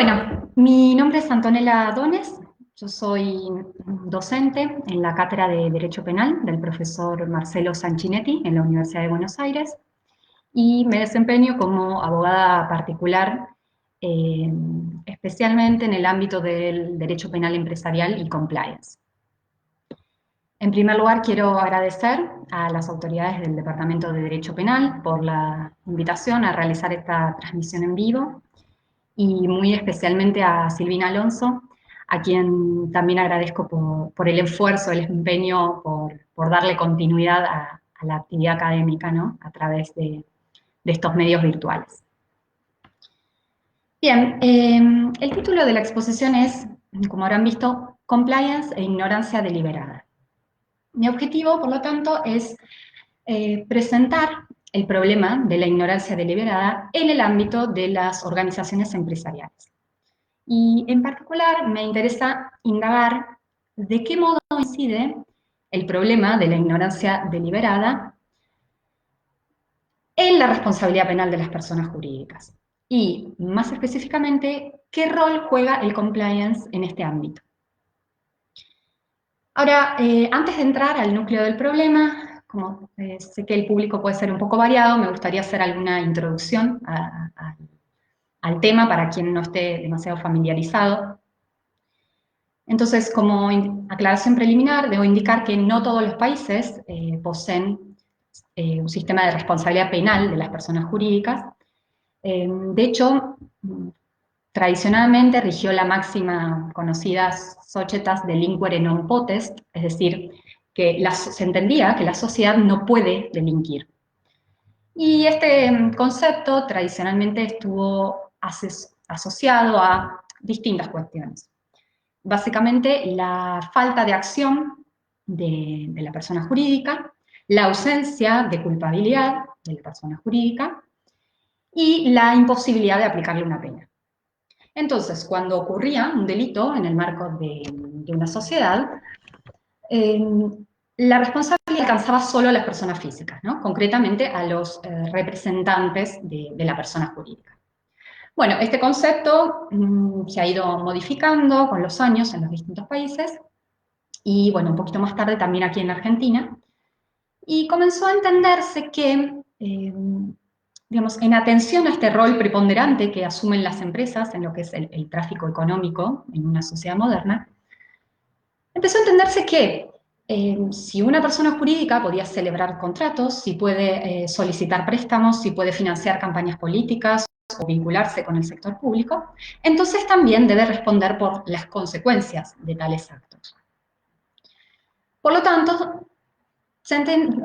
Bueno, mi nombre es Antonella Dones, yo soy docente en la Cátedra de Derecho Penal del profesor Marcelo Sanchinetti en la Universidad de Buenos Aires y me desempeño como abogada particular, eh, especialmente en el ámbito del derecho penal empresarial y compliance. En primer lugar, quiero agradecer a las autoridades del Departamento de Derecho Penal por la invitación a realizar esta transmisión en vivo y muy especialmente a Silvina Alonso, a quien también agradezco por el esfuerzo, el empeño, por darle continuidad a la actividad académica, ¿no? A través de estos medios virtuales. Bien, el título de la exposición es, como habrán visto, Compliance e Ignorancia Deliberada. Mi objetivo, por lo tanto, es presentar el problema de la ignorancia deliberada en el ámbito de las organizaciones empresariales. Y en particular me interesa indagar de qué modo incide el problema de la ignorancia deliberada en la responsabilidad penal de las personas jurídicas. Y más específicamente, qué rol juega el compliance en este ámbito. Ahora, antes de entrar al núcleo del problema, como sé que el público puede ser un poco variado, me gustaría hacer alguna introducción al tema para quien no esté demasiado familiarizado. Entonces, como aclaración preliminar, debo indicar que no todos los países poseen un sistema de responsabilidad penal de las personas jurídicas. De hecho, tradicionalmente rigió la máxima conocida societas delinquere non potest, es decir, que se entendía que la sociedad no puede delinquir. Y este concepto tradicionalmente estuvo asociado a distintas cuestiones. Básicamente, la falta de acción de la persona jurídica, la ausencia de culpabilidad de la persona jurídica y la imposibilidad de aplicarle una pena. Entonces, cuando ocurría un delito en el marco de una sociedad, eh, la responsabilidad alcanzaba solo a las personas físicas, ¿no? Concretamente a los representantes de la persona jurídica. Bueno, este concepto se ha ido modificando con los años en los distintos países y, bueno, un poquito más tarde también aquí en Argentina, y comenzó a entenderse que, digamos, en atención a este rol preponderante que asumen las empresas en lo que es el tráfico económico en una sociedad moderna, empezó a entenderse que si una persona jurídica podía celebrar contratos, si puede solicitar préstamos, si puede financiar campañas políticas o vincularse con el sector público, entonces también debe responder por las consecuencias de tales actos. Por lo tanto,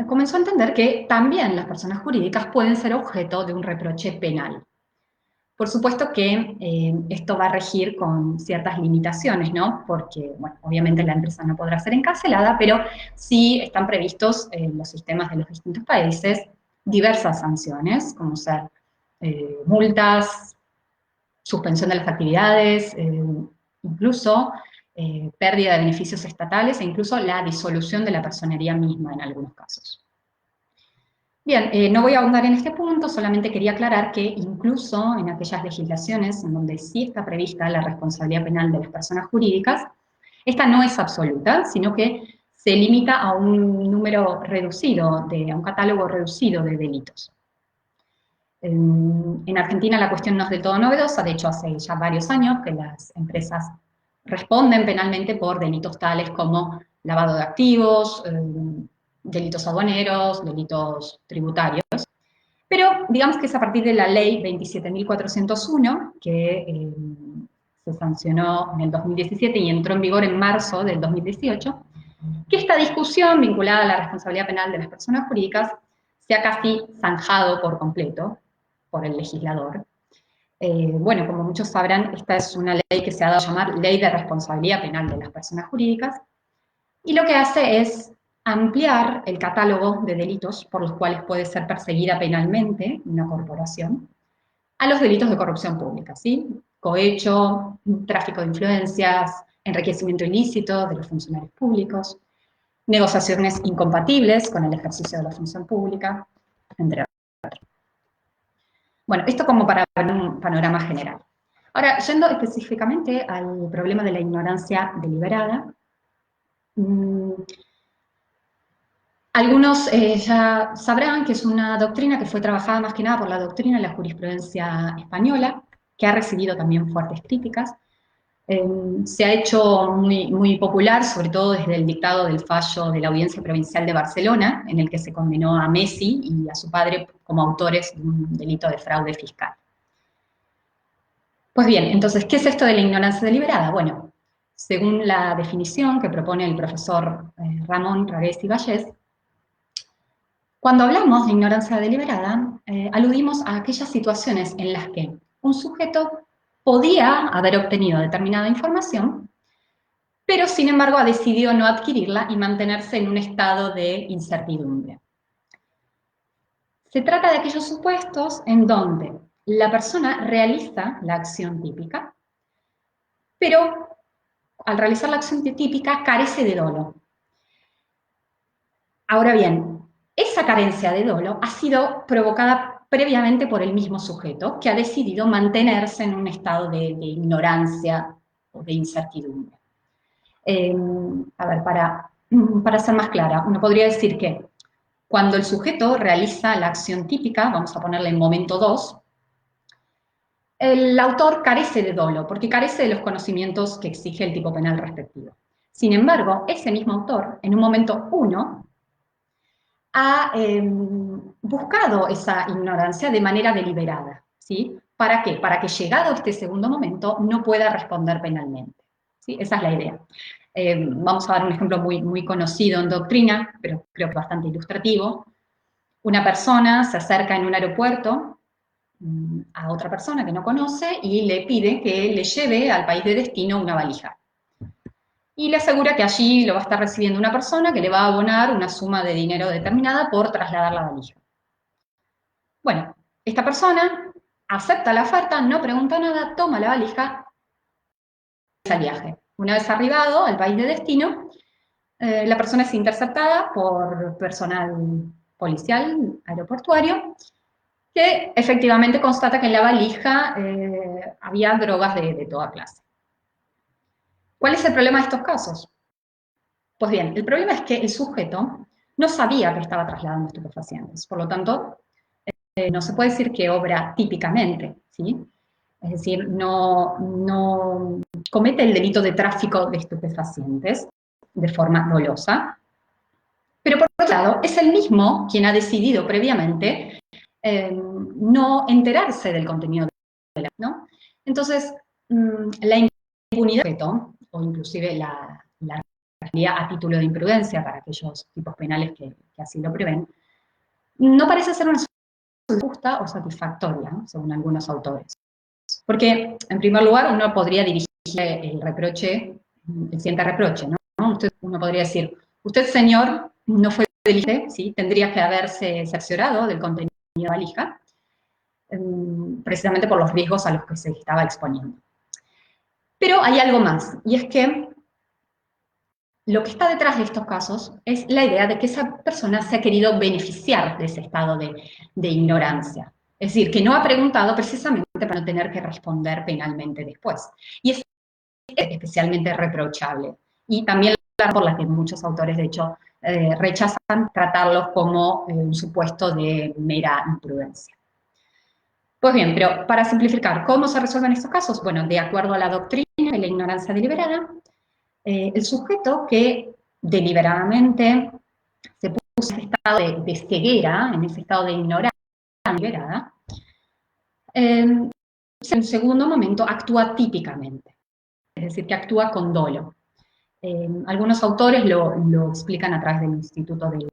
comenzó a entender que también las personas jurídicas pueden ser objeto de un reproche penal. Por supuesto que esto va a regir con ciertas limitaciones, ¿no? Porque, bueno, obviamente la empresa no podrá ser encarcelada, pero sí están previstos en los sistemas de los distintos países diversas sanciones, como ser multas, suspensión de las actividades, incluso pérdida de beneficios estatales e incluso la disolución de la personería misma en algunos casos. Bien, no voy a ahondar en este punto, solamente quería aclarar que incluso en aquellas legislaciones en donde sí está prevista la responsabilidad penal de las personas jurídicas, esta no es absoluta, sino que se limita a un número reducido, a un catálogo reducido de delitos. En Argentina la cuestión no es del todo novedosa, de hecho hace ya varios años que las empresas responden penalmente por delitos tales como lavado de activos, delitos aduaneros, delitos tributarios. Pero digamos que es a partir de la ley 27.401, que se sancionó en el 2017 y entró en vigor en marzo del 2018, que esta discusión vinculada a la responsabilidad penal de las personas jurídicas se ha casi zanjado por completo por el legislador. Bueno, como muchos sabrán, esta es una ley que se ha dado a llamar Ley de Responsabilidad Penal de las Personas Jurídicas, y lo que hace es ampliar el catálogo de delitos por los cuales puede ser perseguida penalmente una corporación a los delitos de corrupción pública, ¿sí? Cohecho, tráfico de influencias, enriquecimiento ilícito de los funcionarios públicos, negociaciones incompatibles con el ejercicio de la función pública, entre otros. Bueno, esto como para un panorama general. Ahora, yendo específicamente al problema de la ignorancia deliberada, algunos ya sabrán que es una doctrina que fue trabajada más que nada por la doctrina de la jurisprudencia española, que ha recibido también fuertes críticas. Se ha hecho muy popular, sobre todo desde el dictado del fallo de la Audiencia Provincial de Barcelona, en el que se condenó a Messi y a su padre como autores de un delito de fraude fiscal. Pues bien, entonces, ¿qué es esto de la ignorancia deliberada? Bueno, según la definición que propone el profesor Ramón Ragués y Vallés, cuando hablamos de ignorancia deliberada, aludimos a aquellas situaciones en las que un sujeto podía haber obtenido determinada información, pero sin embargo ha decidido no adquirirla y mantenerse en un estado de incertidumbre. Se trata de aquellos supuestos en donde la persona realiza la acción típica, pero al realizar la acción típica carece de dolo. Ahora bien, esa carencia de dolo ha sido provocada previamente por el mismo sujeto, que ha decidido mantenerse en un estado de ignorancia o de incertidumbre. A ver, para ser más clara, uno podría decir que cuando el sujeto realiza la acción típica, vamos a ponerle en momento 2, el autor carece de dolo, porque carece de los conocimientos que exige el tipo penal respectivo. Sin embargo, ese mismo autor, en un momento 1, ha buscado esa ignorancia de manera deliberada, ¿sí? ¿Para qué? Para que llegado este segundo momento no pueda responder penalmente, ¿sí? Esa es la idea. Vamos a dar un ejemplo muy conocido en doctrina, pero creo que bastante ilustrativo. Una persona se acerca en un aeropuerto a otra persona que no conoce y le pide que le lleve al país de destino una valija. Y le asegura que allí lo va a estar recibiendo una persona que le va a abonar una suma de dinero determinada por trasladar la valija. Bueno, esta persona acepta la oferta, no pregunta nada, toma la valija y al viaje. Una vez arribado al país de destino, la persona es interceptada por personal policial aeroportuario que efectivamente constata que en la valija había drogas de toda clase. ¿Cuál es el problema de estos casos? Pues bien, el problema es que el sujeto no sabía que estaba trasladando estupefacientes, por lo tanto, no se puede decir que obra típicamente, ¿sí? Es decir, no comete el delito de tráfico de estupefacientes de forma dolosa, pero por otro lado, es el mismo quien ha decidido previamente no enterarse del contenido de la, ¿no? Entonces, la impunidad del sujeto, o inclusive la responsabilidad a título de imprudencia para aquellos tipos penales que así lo prevén, no parece ser una solución justa o satisfactoria, ¿no? Según algunos autores. Porque, en primer lugar, uno podría dirigirle el reproche, el siguiente reproche, ¿no? Uno podría decir, usted, señor, no fue delincuente, ¿sí? Tendría que haberse cerciorado del contenido de la valija, precisamente por los riesgos a los que se estaba exponiendo. Pero hay algo más, y es que lo que está detrás de estos casos es la idea de que esa persona se ha querido beneficiar de ese estado de ignorancia. Es decir, que no ha preguntado precisamente para no tener que responder penalmente después. Y es especialmente reprochable. Y también por la que muchos autores, de hecho, rechazan tratarlos como un supuesto de mera imprudencia. Pues bien, pero para simplificar, ¿cómo se resuelven estos casos? Bueno, de acuerdo a la doctrina de la ignorancia deliberada, el sujeto que deliberadamente se puso en ese estado de ceguera, en ese estado de ignorancia deliberada, en segundo momento actúa típicamente, es decir, que actúa con dolo. Algunos autores lo explican a través del instituto de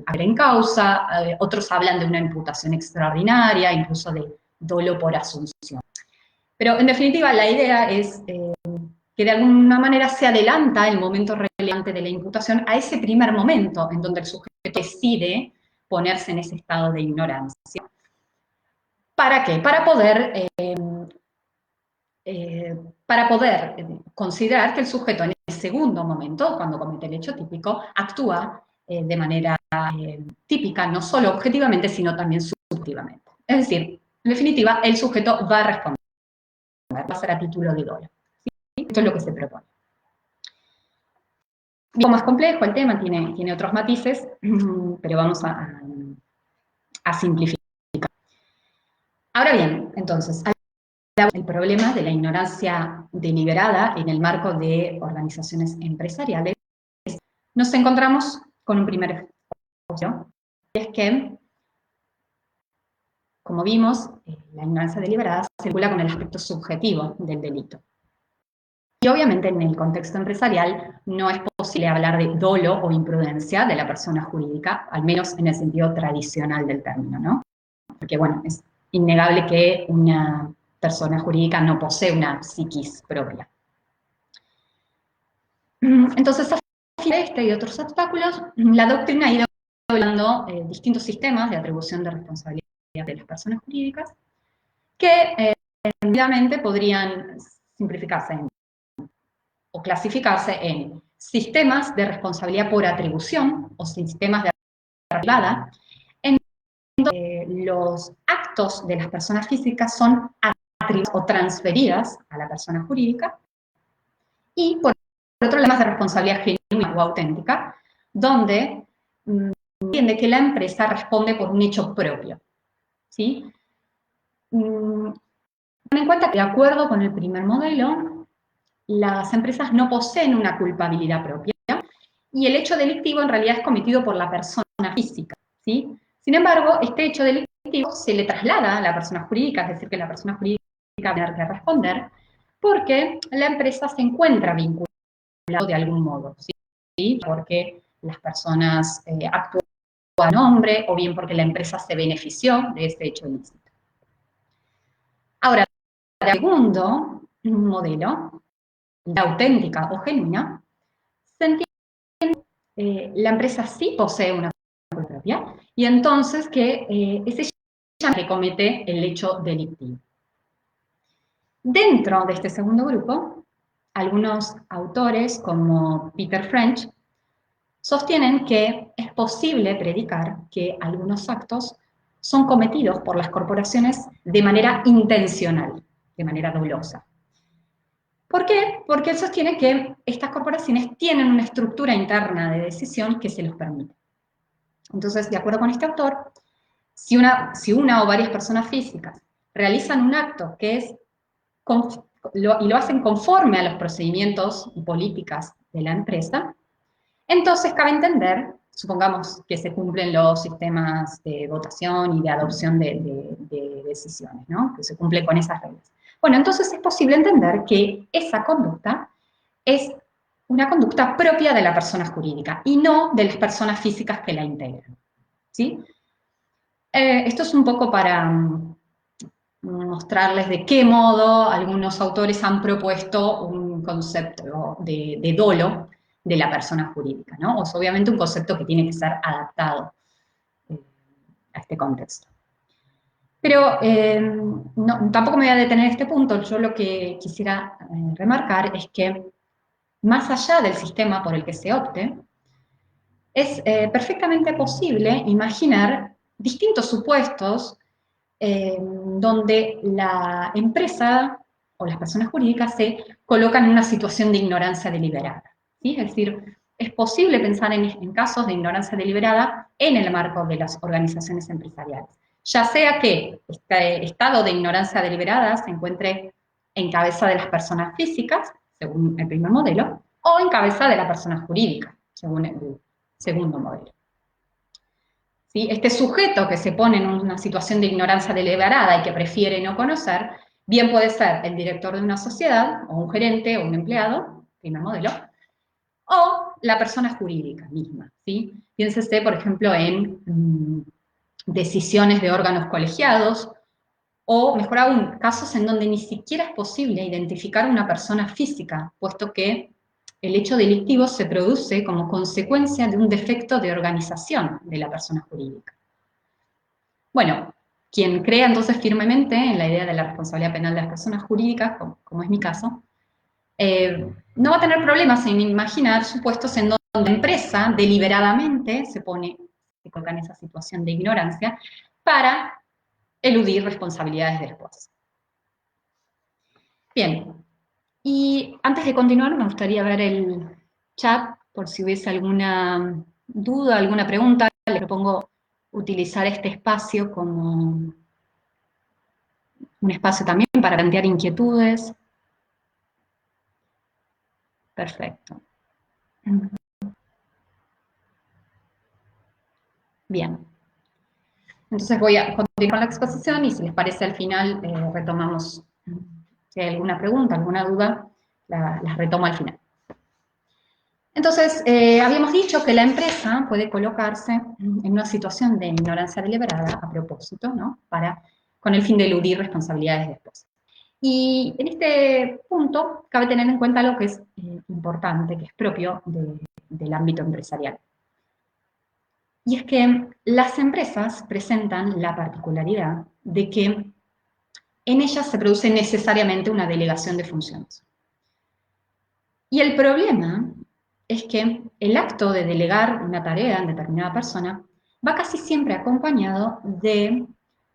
haber en causa, otros hablan de una imputación extraordinaria, incluso de dolo por asunción. Pero en definitiva la idea es que de alguna manera se adelanta el momento relevante de la imputación a ese primer momento en donde el sujeto decide ponerse en ese estado de ignorancia. ¿Para qué? Para poder considerar que el sujeto en el segundo momento, cuando comete el hecho típico, actúa de manera típica, no solo objetivamente, sino también subjetivamente. Es decir, en definitiva, el sujeto va a responder. responder, va a ser a título de dolo. ¿Sí? Esto es lo que se propone. Un poco más complejo el tema, tiene otros matices, pero vamos a simplificar. Ahora bien, entonces, el problema de la ignorancia deliberada en el marco de organizaciones empresariales, nos encontramos con un primer obstáculo, y es que, como vimos, la ignorancia deliberada se vincula con el aspecto subjetivo del delito. Y obviamente en el contexto empresarial no es posible hablar de dolo o imprudencia de la persona jurídica, al menos en el sentido tradicional del término, ¿no? Porque, bueno, es innegable que una persona jurídica no posee una psiquis propia. Entonces, a fin de este y otros obstáculos, la doctrina ha ido hablando distintos sistemas de atribución de responsabilidad de las personas jurídicas que rápidamente podrían simplificarse o clasificarse en sistemas de responsabilidad por atribución o sistemas de privada, en donde los actos de las personas físicas son atribuidos o transferidas a la persona jurídica, y por otro lado, de responsabilidad genuina o auténtica, donde entiende que la empresa responde por un hecho propio. ¿Sí? Ten en cuenta que, de acuerdo con el primer modelo, las empresas no poseen una culpabilidad propia y el hecho delictivo en realidad es cometido por la persona física. ¿Sí? Sin embargo, este hecho delictivo se le traslada a la persona jurídica, es decir, que la persona jurídica va a tener que responder porque la empresa se encuentra vinculada de algún modo, ¿sí? Porque las personas actúan a nombre o bien porque la empresa se benefició de ese hecho ilícito. Ahora, el segundo modelo, la auténtica o genuina, se entiende la empresa sí posee una culpa propia y entonces que es ella que comete el hecho delictivo. Dentro de este segundo grupo, algunos autores como Peter French sostienen que es posible predicar que algunos actos son cometidos por las corporaciones de manera intencional, de manera dolosa. ¿Por qué? Porque él sostiene que estas corporaciones tienen una estructura interna de decisión que se los permite. Entonces, de acuerdo con este autor, si una o varias personas físicas realizan un acto que es y lo hacen conforme a los procedimientos y políticas de la empresa, entonces cabe entender, supongamos que se cumplen los sistemas de votación y de adopción de decisiones, ¿no? Que se cumple con esas reglas. Bueno, entonces es posible entender que esa conducta es una conducta propia de la persona jurídica y no de las personas físicas que la integran. ¿Sí? Esto es un poco para mostrarles de qué modo algunos autores han propuesto un concepto de dolo de la persona jurídica, ¿no? Es obviamente un concepto que tiene que ser adaptado a este contexto. Pero tampoco me voy a detener en este punto, yo lo que quisiera remarcar es que más allá del sistema por el que se opte, es perfectamente posible imaginar distintos supuestos donde la empresa o las personas jurídicas se colocan en una situación de ignorancia deliberada. ¿Sí? Es decir, es posible pensar en casos de ignorancia deliberada en el marco de las organizaciones empresariales, ya sea que este estado de ignorancia deliberada se encuentre en cabeza de las personas físicas, según el primer modelo, o en cabeza de la persona jurídica, según el segundo modelo. ¿Sí? Este sujeto que se pone en una situación de ignorancia deliberada y que prefiere no conocer, bien puede ser el director de una sociedad, o un gerente, o un empleado, primer modelo, o la persona jurídica misma. ¿Sí? Piénsese, por ejemplo, en decisiones de órganos colegiados, o mejor aún, casos en donde ni siquiera es posible identificar a una persona física, puesto que el hecho delictivo se produce como consecuencia de un defecto de organización de la persona jurídica. Bueno, quien crea entonces firmemente en la idea de la responsabilidad penal de las personas jurídicas, como es mi caso, no va a tener problemas en imaginar supuestos en donde la empresa deliberadamente se coloca en esa situación de ignorancia para eludir responsabilidades después. Bien, y antes de continuar me gustaría ver el chat por si hubiese alguna duda, alguna pregunta. Le propongo utilizar este espacio como un espacio también para plantear inquietudes. Perfecto. Bien. Entonces voy a continuar con la exposición y si les parece al final retomamos, si hay alguna pregunta, alguna duda, las retomo al final. Entonces, habíamos dicho que la empresa puede colocarse en una situación de ignorancia deliberada a propósito, ¿no? Con el fin de eludir responsabilidades después. Y en este punto cabe tener en cuenta algo que es importante, que es propio del ámbito empresarial. Y es que las empresas presentan la particularidad de que en ellas se produce necesariamente una delegación de funciones. Y el problema es que el acto de delegar una tarea en determinada persona va casi siempre acompañado de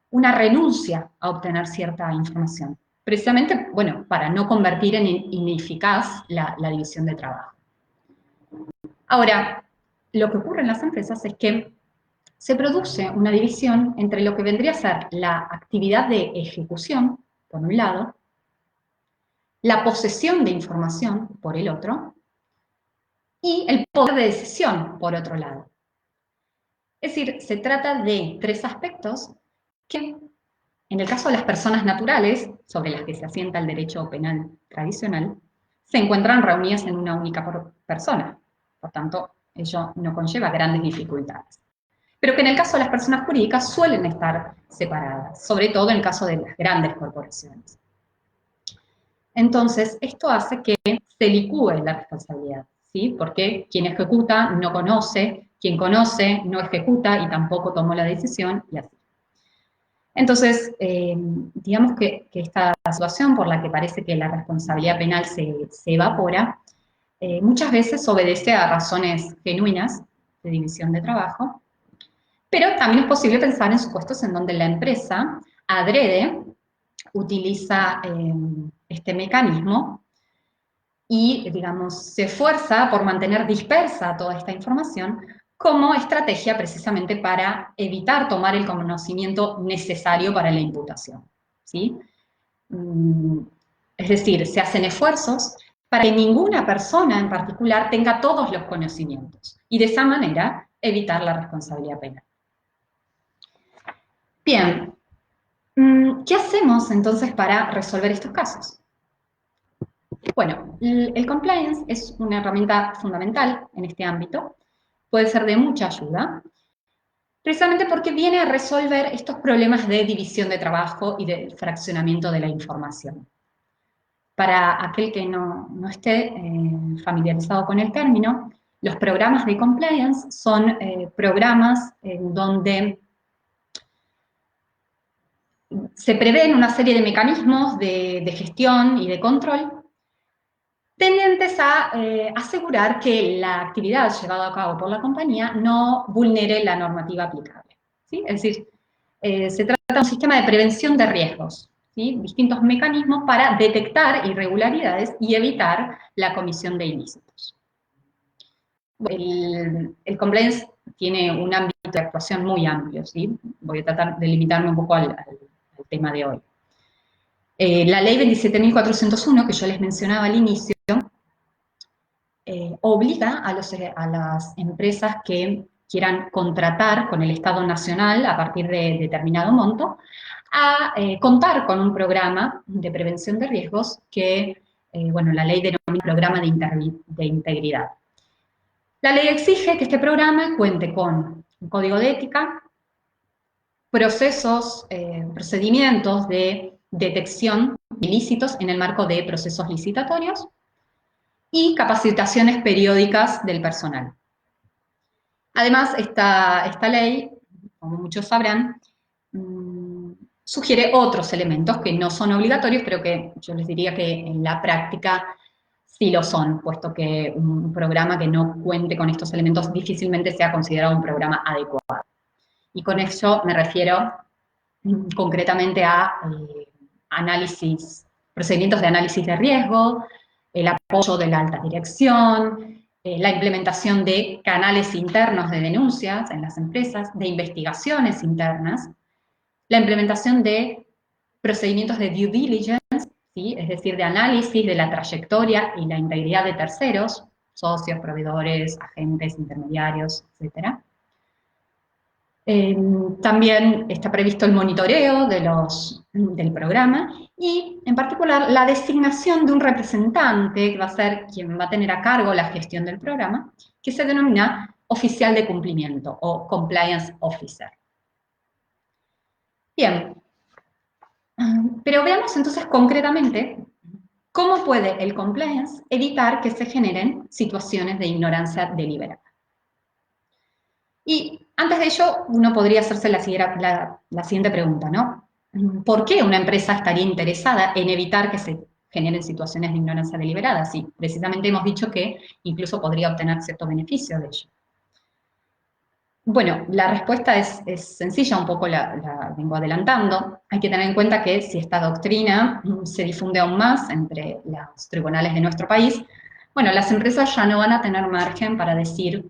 una renuncia a obtener cierta información. Precisamente, bueno, para no convertir en ineficaz la división de trabajo. Ahora, lo que ocurre en las empresas es que se produce una división entre lo que vendría a ser la actividad de ejecución, por un lado, la posesión de información, por el otro, y el poder de decisión, por otro lado. Es decir, se trata de tres aspectos que, en el caso de las personas naturales, sobre las que se asienta el derecho penal tradicional, se encuentran reunidas en una única persona. Por tanto, ello no conlleva grandes dificultades. Pero que en el caso de las personas jurídicas suelen estar separadas, sobre todo en el caso de las grandes corporaciones. Entonces, esto hace que se licúe la responsabilidad, ¿sí? Porque quien ejecuta no conoce, quien conoce no ejecuta y tampoco tomó la decisión, y así. Entonces, digamos que esta situación por la que parece que la responsabilidad penal se evapora, muchas veces obedece a razones genuinas de división de trabajo, pero también es posible pensar en supuestos en donde la empresa adrede utiliza este mecanismo y, digamos, se esfuerza por mantener dispersa toda esta información como estrategia precisamente para evitar tomar el conocimiento necesario para la imputación, ¿sí? Es decir, se hacen esfuerzos para que ninguna persona en particular tenga todos los conocimientos y de esa manera evitar la responsabilidad penal. Bien, ¿qué hacemos entonces para resolver estos casos? Bueno, el compliance es una herramienta fundamental en este ámbito, puede ser de mucha ayuda, precisamente porque viene a resolver estos problemas de división de trabajo y de fraccionamiento de la información. Para aquel que no esté familiarizado con el término, los programas de compliance son programas en donde se prevén una serie de mecanismos de gestión y de control tendientes a asegurar que la actividad llevada a cabo por la compañía no vulnere la normativa aplicable, ¿sí? Es decir, se trata de un sistema de prevención de riesgos, ¿sí? Distintos mecanismos para detectar irregularidades y evitar la comisión de ilícitos. El compliance tiene un ámbito de actuación muy amplio, ¿sí? Voy a tratar de limitarme un poco al tema de hoy. La ley 27.401, que yo les mencionaba al inicio, obliga a las empresas que quieran contratar con el Estado Nacional a partir de determinado monto a contar con un programa de prevención de riesgos que, bueno, la ley denomina programa de integridad. La ley exige que este programa cuente con un código de ética, procesos, procedimientos de detección de ilícitos en el marco de procesos licitatorios y capacitaciones periódicas del personal. Además, esta ley, como muchos sabrán, sugiere otros elementos que no son obligatorios, pero que yo les diría que en la práctica sí lo son, puesto que un programa que no cuente con estos elementos difícilmente sea considerado un programa adecuado. Y con eso me refiero concretamente a análisis procedimientos de análisis de riesgo, el apoyo de la alta dirección, la implementación de canales internos de denuncias en las empresas, de investigaciones internas, la implementación de procedimientos de due diligence, ¿sí? Es decir, de análisis de la trayectoria y la integridad de terceros, socios, proveedores, agentes, intermediarios, etc. También está previsto el monitoreo del programa y, en particular, la designación de un representante que va a ser quien va a tener a cargo la gestión del programa, que se denomina oficial de cumplimiento o compliance officer. Bien, pero veamos entonces concretamente cómo puede el compliance evitar que se generen situaciones de ignorancia deliberada. Y antes de ello, uno podría hacerse la siguiente pregunta, ¿no? ¿Por qué una empresa estaría interesada en evitar que se generen situaciones de ignorancia deliberada? Sí, precisamente hemos dicho que incluso podría obtener cierto beneficio de ello. Bueno, la respuesta es sencilla, un poco la vengo adelantando. Hay que tener en cuenta que si esta doctrina se difunde aún más entre los tribunales de nuestro país, bueno, las empresas ya no van a tener margen para decir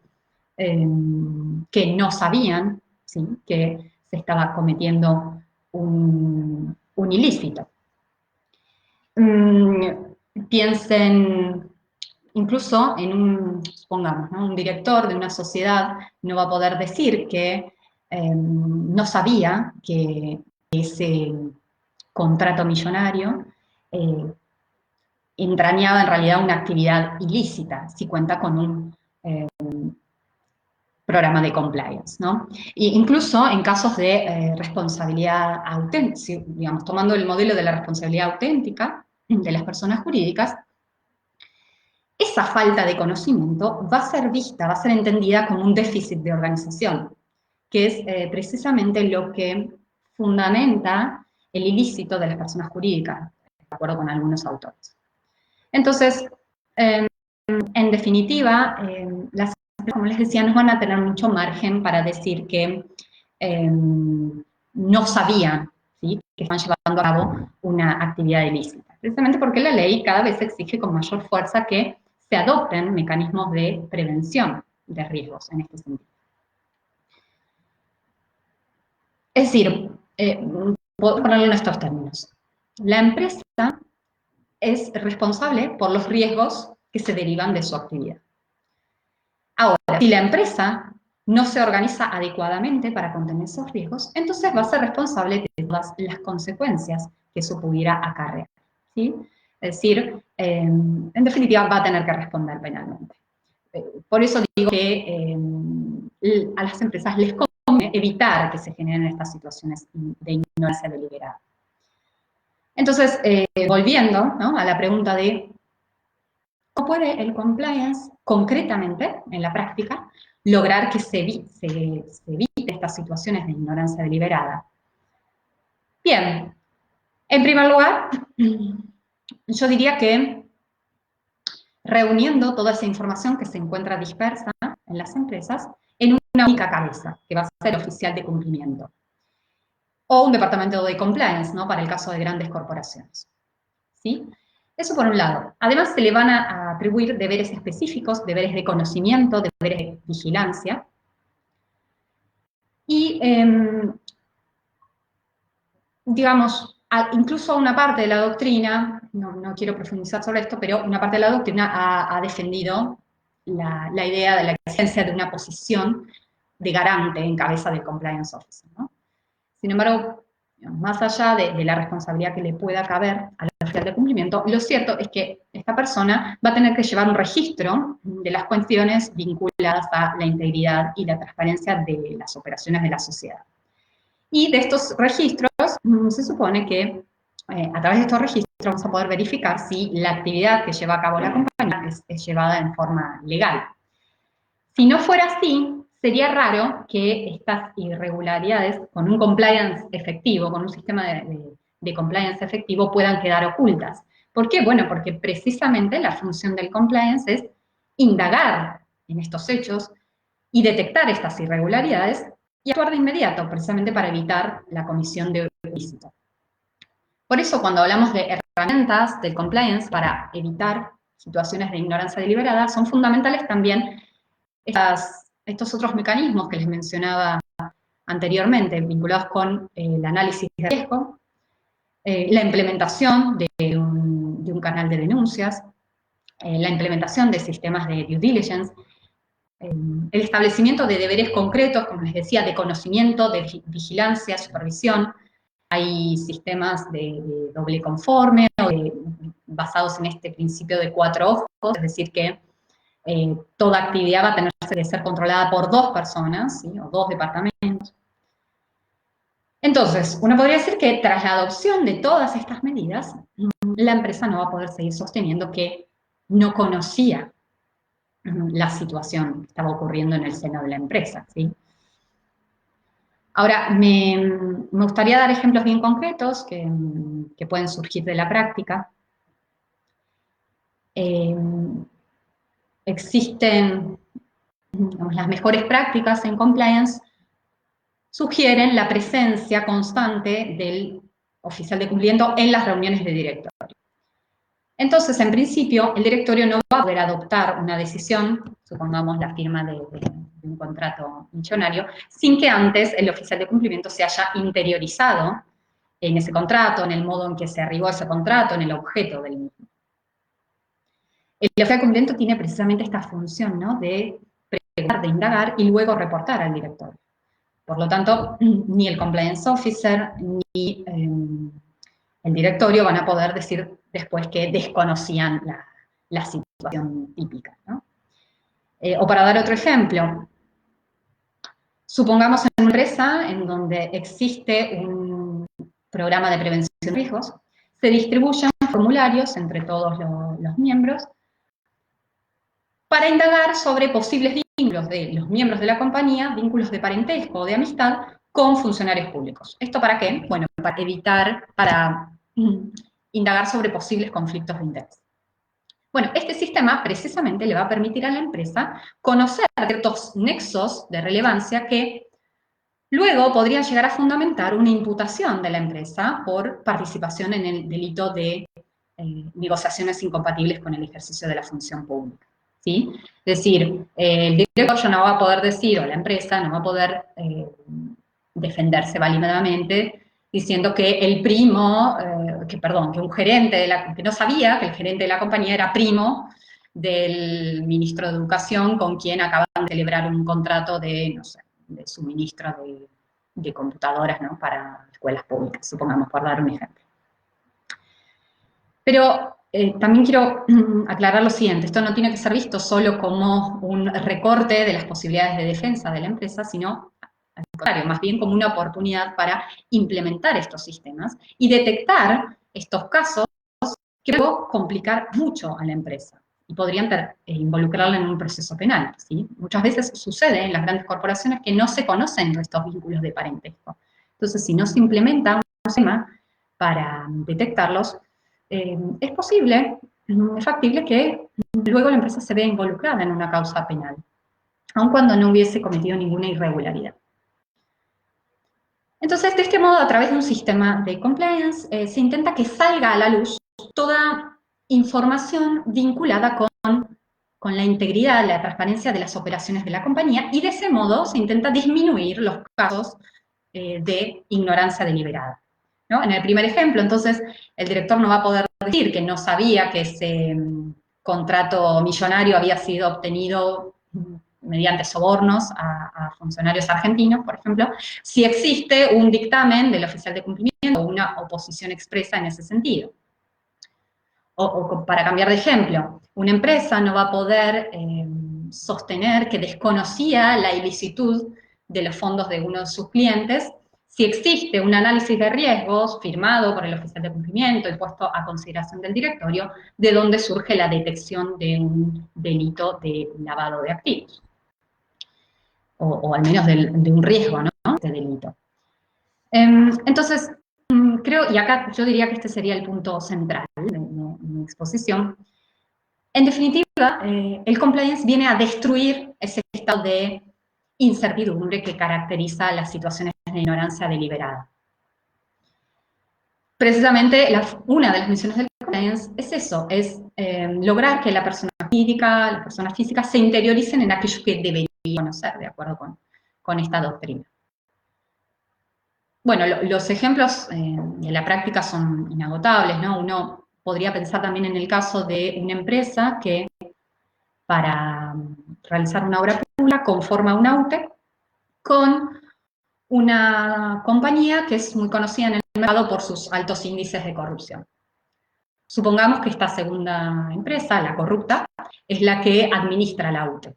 que no sabían, ¿sí?, que se estaba cometiendo un ilícito. Piensen incluso en supongamos, ¿no?, un director de una sociedad no va a poder decir que no sabía que ese contrato millonario entrañaba en realidad una actividad ilícita, si cuenta con un programa de compliance, ¿no? E incluso en casos de responsabilidad auténtica, digamos, tomando el modelo de la responsabilidad auténtica de las personas jurídicas, esa falta de conocimiento va a ser vista, va a ser entendida como un déficit de organización, que es precisamente lo que fundamenta el ilícito de las personas jurídicas, de acuerdo con algunos autores. Entonces, en definitiva, las empresas, como les decía, no van a tener mucho margen para decir que no sabían, ¿sí?, que están llevando a cabo una actividad ilícita, precisamente porque la ley cada vez exige con mayor fuerza que se adopten mecanismos de prevención de riesgos en este sentido. Es decir, puedo ponerlo en estos términos. La empresa es responsable por los riesgos que se derivan de su actividad. Ahora, si la empresa no se organiza adecuadamente para contener esos riesgos, entonces va a ser responsable de todas las consecuencias que eso pudiera acarrear, ¿sí? Es decir, en definitiva, va a tener que responder penalmente. Por eso digo que a las empresas les conviene evitar que se generen estas situaciones de ignorancia deliberada. Entonces, volviendo, ¿no?, a la pregunta de ¿cómo puede el compliance concretamente, en la práctica, lograr que se evite estas situaciones de ignorancia deliberada? Bien, en primer lugar, yo diría que reuniendo toda esa información que se encuentra dispersa en las empresas en una única cabeza, que va a ser el oficial de cumplimiento, o un departamento de compliance, ¿no?, para el caso de grandes corporaciones, ¿sí? Eso por un lado. Además, se le van a atribuir deberes específicos, deberes de conocimiento, deberes de vigilancia. Y, digamos, incluso una parte de la doctrina, no quiero profundizar sobre esto, pero una parte de la doctrina ha defendido la idea de la existencia de una posición de garante en cabeza del compliance officer, ¿no? Sin embargo, más allá de la responsabilidad que le pueda caber al oficial de cumplimiento, lo cierto es que esta persona va a tener que llevar un registro de las cuestiones vinculadas a la integridad y la transparencia de las operaciones de la sociedad. Y de estos registros, se supone que a través de estos registros vamos a poder verificar si la actividad que lleva a cabo la compañía es llevada en forma legal. Si no fuera así, sería raro que estas irregularidades, con un compliance efectivo, con un sistema de compliance efectivo, puedan quedar ocultas. ¿Por qué? Bueno, porque precisamente la función del compliance es indagar en estos hechos y detectar estas irregularidades y actuar de inmediato, precisamente para evitar la comisión de un ilícito. Por eso cuando hablamos de herramientas del compliance para evitar situaciones de ignorancia deliberada, son fundamentales también estos otros mecanismos que les mencionaba anteriormente, vinculados con el análisis de riesgo, la implementación de un canal de denuncias, la implementación de sistemas de due diligence, el establecimiento de deberes concretos, como les decía, de conocimiento, de vigilancia, supervisión. Hay sistemas de doble conforme, basados en este principio de 4 ojos, es decir, que toda actividad va a tener que ser controlada por 2 personas, ¿sí? O 2 departamentos. Entonces, uno podría decir que tras la adopción de todas estas medidas, la empresa no va a poder seguir sosteniendo que no conocía la situación que estaba ocurriendo en el seno de la empresa, ¿sí? Ahora, me gustaría dar ejemplos bien concretos que pueden surgir de la práctica. Existen, digamos, las mejores prácticas en compliance sugieren la presencia constante del oficial de cumplimiento en las reuniones de directorio. Entonces, en principio, el directorio no va a poder adoptar una decisión, supongamos la firma de un contrato millonario, sin que antes el oficial de cumplimiento se haya interiorizado en ese contrato, en el modo en que se arribó a ese contrato, en el objeto del mismo. El oficial de cumplimiento tiene precisamente esta función, ¿no?, de preguntar, de indagar y luego reportar al directorio. Por lo tanto, ni el compliance officer ni el directorio van a poder decir después que desconocían la situación típica, ¿no? O para dar otro ejemplo, supongamos en una empresa en donde existe un programa de prevención de riesgos, se distribuyen formularios entre todos los miembros para indagar sobre posibles vínculos de los miembros de la compañía, vínculos de parentesco o de amistad con funcionarios públicos. ¿Esto para qué? Bueno, para evitar, para indagar sobre posibles conflictos de interés. Bueno, este sistema precisamente le va a permitir a la empresa conocer ciertos nexos de relevancia que luego podrían llegar a fundamentar una imputación de la empresa por participación en el delito de negociaciones incompatibles con el ejercicio de la función pública, ¿sí? Es decir, el director ya no va a poder decir, o la empresa no va a poder defenderse válidamente diciendo que el primo, que un gerente, que no sabía que el gerente de la compañía era primo del ministro de Educación con quien acaban de celebrar un contrato de, no sé, de suministro de computadoras, ¿no?, para escuelas públicas, supongamos, por dar un ejemplo. Pero también quiero aclarar lo siguiente, esto no tiene que ser visto solo como un recorte de las posibilidades de defensa de la empresa, sino al contrario, más bien como una oportunidad para implementar estos sistemas y detectar estos casos que pueden complicar mucho a la empresa y podrían involucrarla en un proceso penal, ¿sí? Muchas veces sucede en las grandes corporaciones que no se conocen estos vínculos de parentesco. Entonces, si no se implementa un sistema para detectarlos, es posible, es factible que luego la empresa se vea involucrada en una causa penal, aun cuando no hubiese cometido ninguna irregularidad. Entonces, de este modo, a través de un sistema de compliance, se intenta que salga a la luz toda información vinculada con la integridad, la transparencia de las operaciones de la compañía, y de ese modo se intenta disminuir los casos de ignorancia deliberada, ¿no? En el primer ejemplo, entonces, el director no va a poder decir que no sabía que ese contrato millonario había sido obtenido mediante sobornos a funcionarios argentinos, por ejemplo, si existe un dictamen del oficial de cumplimiento o una oposición expresa en ese sentido. O para cambiar de ejemplo, una empresa no va a poder sostener que desconocía la ilicitud de los fondos de uno de sus clientes si existe un análisis de riesgos firmado por el oficial de cumplimiento y puesto a consideración del directorio, de donde surge la detección de un delito de lavado de activos. O al menos de un riesgo, ¿no?, de delito. Entonces, creo, y acá yo diría que este sería el punto central de mi exposición. En definitiva, el compliance viene a destruir ese estado de incertidumbre que caracteriza las situaciones de ignorancia deliberada. precisamente una de las misiones del compliance es eso, es lograr que las personas físicas se interioricen en aquello que deberían conocer, de acuerdo con esta doctrina. Bueno, los ejemplos de la práctica son inagotables, ¿no? Uno podría pensar también en el caso de una empresa que para realizar una obra pública conforma una UTE con una compañía que es muy conocida en el mercado por sus altos índices de corrupción. Supongamos que esta segunda empresa, la corrupta, es la que administra la UTE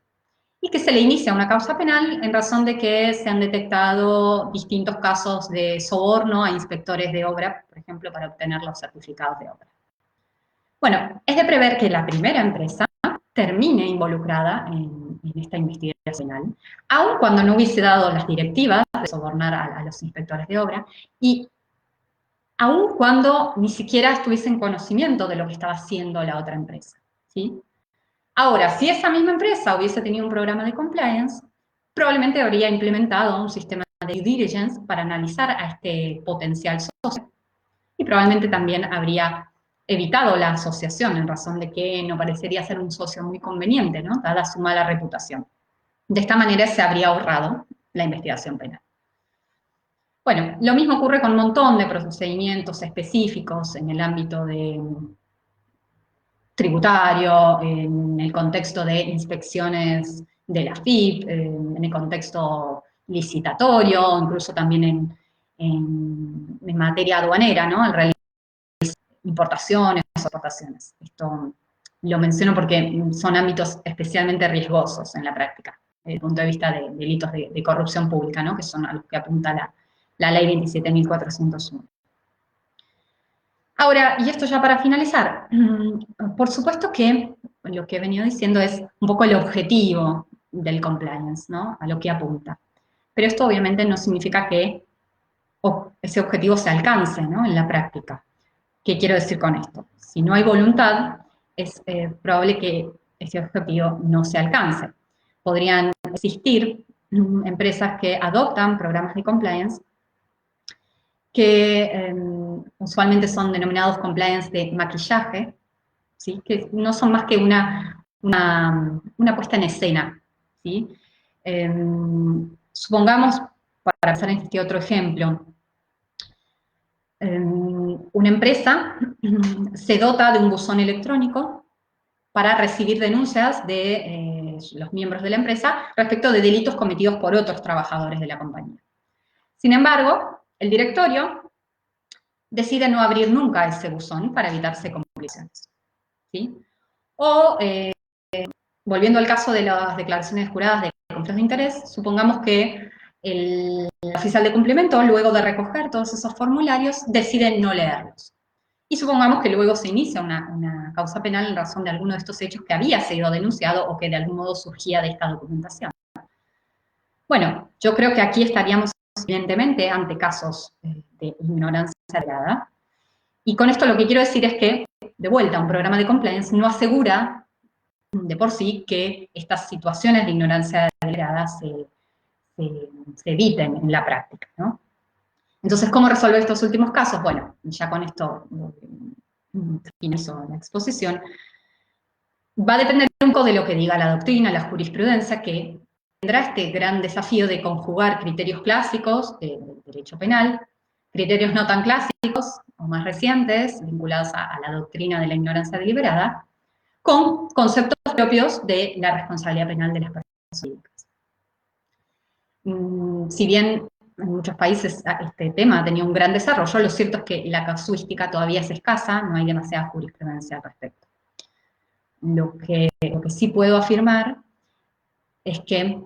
y que se le inicia una causa penal en razón de que se han detectado distintos casos de soborno a inspectores de obra, por ejemplo, para obtener los certificados de obra. Bueno, es de prever que la primera empresa termine involucrada en esta investigación penal, aun cuando no hubiese dado las directivas de sobornar a los inspectores de obra y aun cuando ni siquiera estuviese en conocimiento de lo que estaba haciendo la otra empresa, ¿sí? Ahora, si esa misma empresa hubiese tenido un programa de compliance, probablemente habría implementado un sistema de due diligence para analizar a este potencial socio y probablemente también habría evitado la asociación en razón de que no parecería ser un socio muy conveniente, ¿no? Dada su mala reputación. De esta manera se habría ahorrado la investigación penal. Bueno, lo mismo ocurre con un montón de procedimientos específicos en el ámbito de tributario, en el contexto de inspecciones de la FIP, en el contexto licitatorio, incluso también en materia aduanera, ¿no? Al realizar importaciones o exportaciones. Esto lo menciono porque son ámbitos especialmente riesgosos en la práctica, desde el punto de vista de delitos de corrupción pública, ¿no? Que son a los que apunta la ley 27.401. Ahora, y esto ya para finalizar, por supuesto que lo que he venido diciendo es un poco el objetivo del compliance, ¿no? A lo que apunta. Pero esto obviamente no significa que ese objetivo se alcance, ¿no? En la práctica. ¿Qué quiero decir con esto? Si no hay voluntad, es probable que ese objetivo no se alcance. Podrían existir empresas que adoptan programas de compliance que usualmente son denominados compliance de maquillaje, ¿sí? Que no son más que una puesta en escena, ¿sí? Supongamos, para pensar en este otro ejemplo, una empresa se dota de un buzón electrónico para recibir denuncias de los miembros de la empresa respecto de delitos cometidos por otros trabajadores de la compañía. Sin embargo, el directorio decide no abrir nunca ese buzón para evitarse complicaciones, ¿sí? O, volviendo al caso de las declaraciones juradas de conflictos de interés, supongamos que el oficial de cumplimiento, luego de recoger todos esos formularios, decide no leerlos. Y supongamos que luego se inicia una causa penal en razón de alguno de estos hechos que había sido denunciado o que de algún modo surgía de esta documentación. Bueno, yo creo que aquí estaríamos evidentemente ante casos de ignorancia deliberada. Y con esto lo que quiero decir es que, de vuelta, un programa de compliance no asegura de por sí que estas situaciones de ignorancia deliberada se eviten en la práctica, ¿no? Entonces, ¿cómo resolver estos últimos casos? Bueno, ya con esto finalizo la exposición. Va a depender un poco de lo que diga la doctrina, la jurisprudencia, que tendrá este gran desafío de conjugar criterios clásicos de derecho penal, criterios no tan clásicos o más recientes, vinculados a la doctrina de la ignorancia deliberada, con conceptos propios de la responsabilidad penal de las personas públicas. Si bien en muchos países este tema ha tenido un gran desarrollo, lo cierto es que la casuística todavía es escasa, no hay demasiada jurisprudencia al respecto. Lo que sí puedo afirmar es que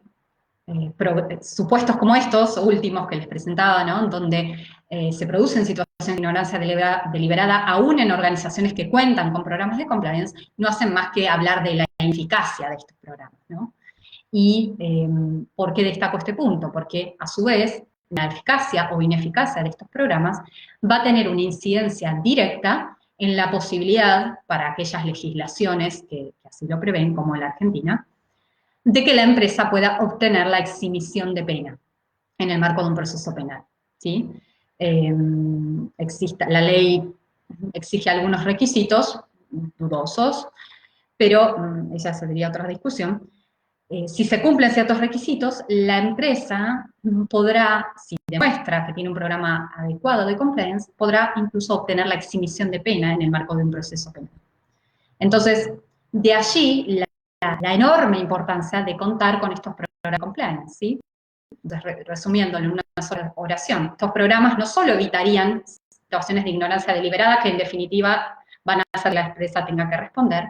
supuestos como estos últimos que les presentaba, ¿no? Donde se producen situaciones de ignorancia deliberada, aún en organizaciones que cuentan con programas de compliance, no hacen más que hablar de la ineficacia de estos programas, ¿no? ¿Y por qué destaco este punto? Porque a su vez, la eficacia o ineficacia de estos programas va a tener una incidencia directa en la posibilidad para aquellas legislaciones que así lo prevén, como la Argentina, de que la empresa pueda obtener la exhibición de pena en el marco de un proceso penal, ¿sí? la ley exige algunos requisitos dudosos, pero esa sería otra discusión. Si se cumplen ciertos requisitos, la empresa podrá, si demuestra que tiene un programa adecuado de compliance, podrá incluso obtener la exhibición de pena en el marco de un proceso penal. Entonces, de allí la enorme importancia de contar con estos programas de compliance, ¿sí? Entonces, resumiéndolo en una sola oración, estos programas no solo evitarían situaciones de ignorancia deliberada que en definitiva van a hacer que la empresa tenga que responder,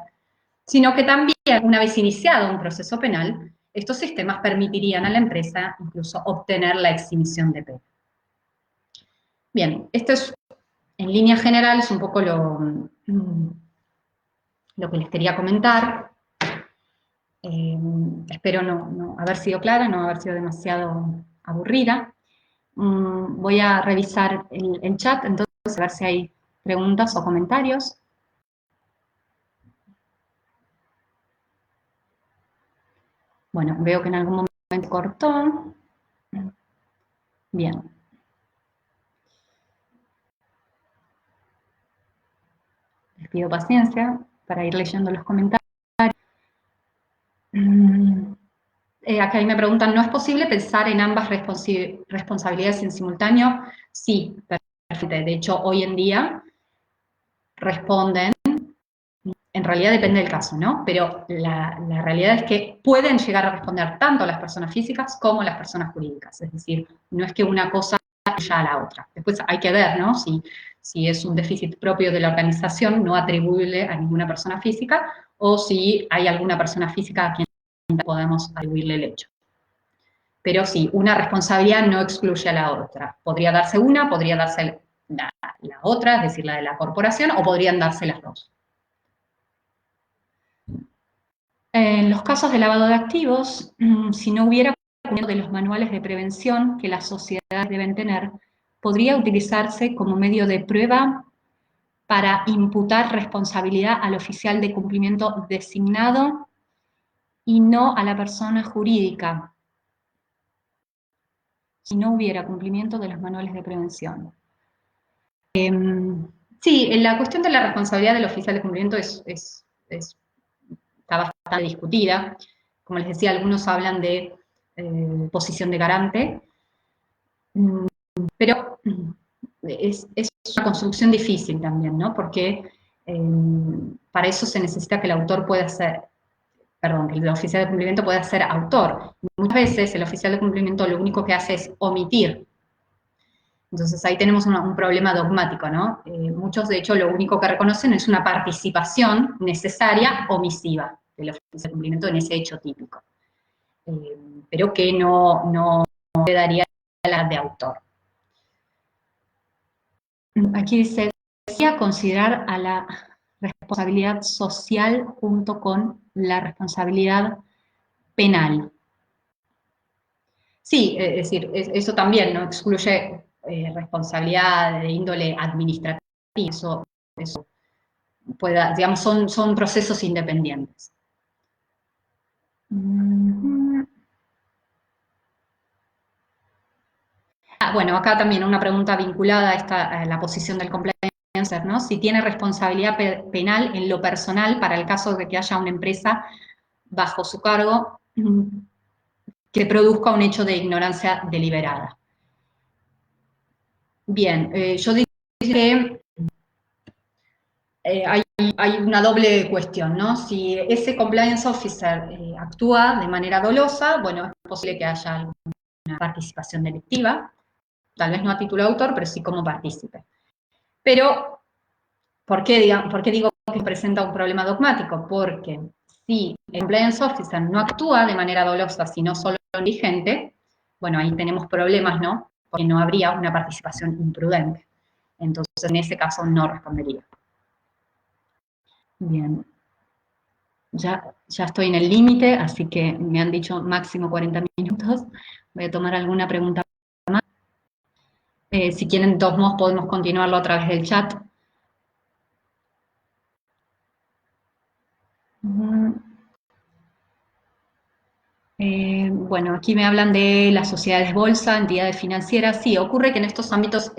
sino que también, una vez iniciado un proceso penal, estos sistemas permitirían a la empresa incluso obtener la exhibición de pena. Bien, esto es, en líneas generales, un poco lo que les quería comentar. Espero no haber sido clara, no haber sido demasiado aburrida. Voy a revisar el chat, entonces, a ver si hay preguntas o comentarios. Bueno, veo que en algún momento cortó. Bien. Les pido paciencia para ir leyendo los comentarios. Acá me preguntan, ¿no es posible pensar en ambas responsabilidades en simultáneo? Sí, perfectamente. De hecho, hoy en día responden, en realidad depende del caso, ¿no? Pero la realidad es que pueden llegar a responder tanto las personas físicas como las personas jurídicas. Es decir, no es que una cosa ya a la otra. Después hay que ver, ¿no? Si es un déficit propio de la organización no atribuible a ninguna persona física, o si hay alguna persona física a quien podemos atribuirle el hecho. Pero sí, una responsabilidad no excluye a la otra. Podría darse una, podría darse la otra, es decir, la de la corporación, o podrían darse las dos. En los casos de lavado de activos, si no hubiera uno de los manuales de prevención que las sociedades deben tener, podría utilizarse como medio de prueba para imputar responsabilidad al oficial de cumplimiento designado y no a la persona jurídica, si no hubiera cumplimiento de los manuales de prevención. Sí, la cuestión de la responsabilidad del oficial de cumplimiento está bastante discutida. Como les decía, algunos hablan de posición de garante, pero es una construcción difícil también, ¿no? Porque para eso se necesita que el autor pueda ser, perdón, que el oficial de cumplimiento pueda ser autor. Muchas veces el oficial de cumplimiento lo único que hace es omitir. Entonces ahí tenemos un problema dogmático, ¿no? Muchos, de hecho, lo único que reconocen es una participación necesaria omisiva del oficial de cumplimiento en ese hecho típico, pero que no le daría la de autor. Aquí dice, decía considerar a la responsabilidad social junto con la responsabilidad penal. Sí, es decir, eso también no excluye responsabilidad de índole administrativa, eso pueda, digamos, son procesos independientes. Bueno, acá también una pregunta vinculada a la posición del compliance, ¿no? Si tiene responsabilidad penal en lo personal para el caso de que haya una empresa bajo su cargo que produzca un hecho de ignorancia deliberada. Bien, yo diría que hay una doble cuestión, ¿no? Si ese compliance officer actúa de manera dolosa, bueno, es posible que haya alguna participación delictiva, tal vez no a título de autor, pero sí como partícipe. Pero, ¿por qué digo que presenta un problema dogmático? Porque si el compliance officer no actúa de manera dolosa, sino solo negligente, bueno, ahí tenemos problemas, ¿no? Porque no habría una participación imprudente. Entonces, en ese caso no respondería. Bien. Ya estoy en el límite, así que me han dicho máximo 40 minutos. Voy a tomar alguna pregunta más. Si quieren, de todos modos, podemos continuarlo a través del chat. bueno, aquí me hablan de las sociedades bolsa, entidades financieras. Sí, ocurre que en estos ámbitos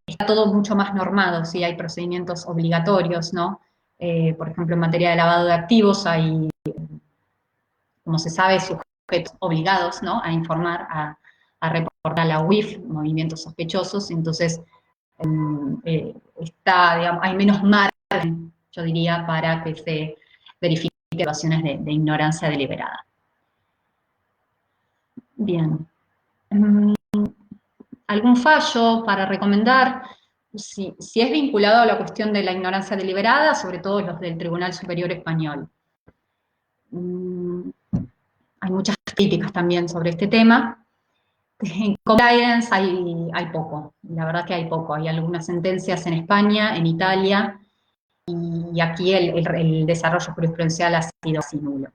está todo mucho más normado, sí, hay procedimientos obligatorios, ¿no? Por ejemplo, en materia de lavado de activos hay, como se sabe, sujetos obligados, ¿no? A informar, a reportar a la UIF movimientos sospechosos, entonces digamos, hay menos margen, yo diría, para que se verifiquen situaciones de ignorancia deliberada. Bien. ¿Algún fallo para recomendar? Si es vinculado a la cuestión de la ignorancia deliberada, sobre todo los del Tribunal Superior Español. Hay muchas críticas también sobre este tema. En compliance hay poco, la verdad que hay poco. Hay algunas sentencias en España, en Italia, y aquí el desarrollo jurisprudencial ha sido así nulo.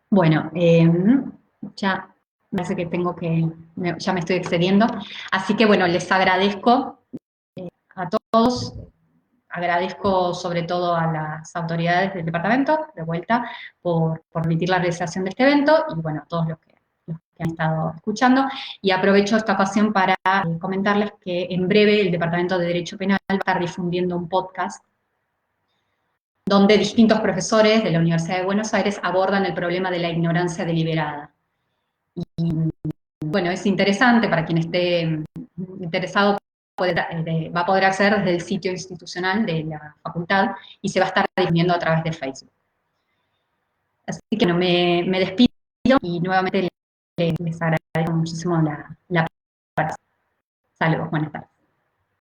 Bueno, ya me parece que ya me estoy excediendo, así que bueno, les agradezco a todos, agradezco sobre todo a las autoridades del departamento, de vuelta, por permitir la realización de este evento, y bueno, a todos los que han estado escuchando, y aprovecho esta ocasión para comentarles que en breve el Departamento de Derecho Penal va a estar difundiendo un podcast donde distintos profesores de la Universidad de Buenos Aires abordan el problema de la ignorancia deliberada. Y bueno, es interesante para quien esté interesado, va a poder acceder desde el sitio institucional de la facultad y se va a estar difundiendo a través de Facebook. Así que bueno, me despido y nuevamente les agradezco muchísimo la participación. Saludos, buenas tardes.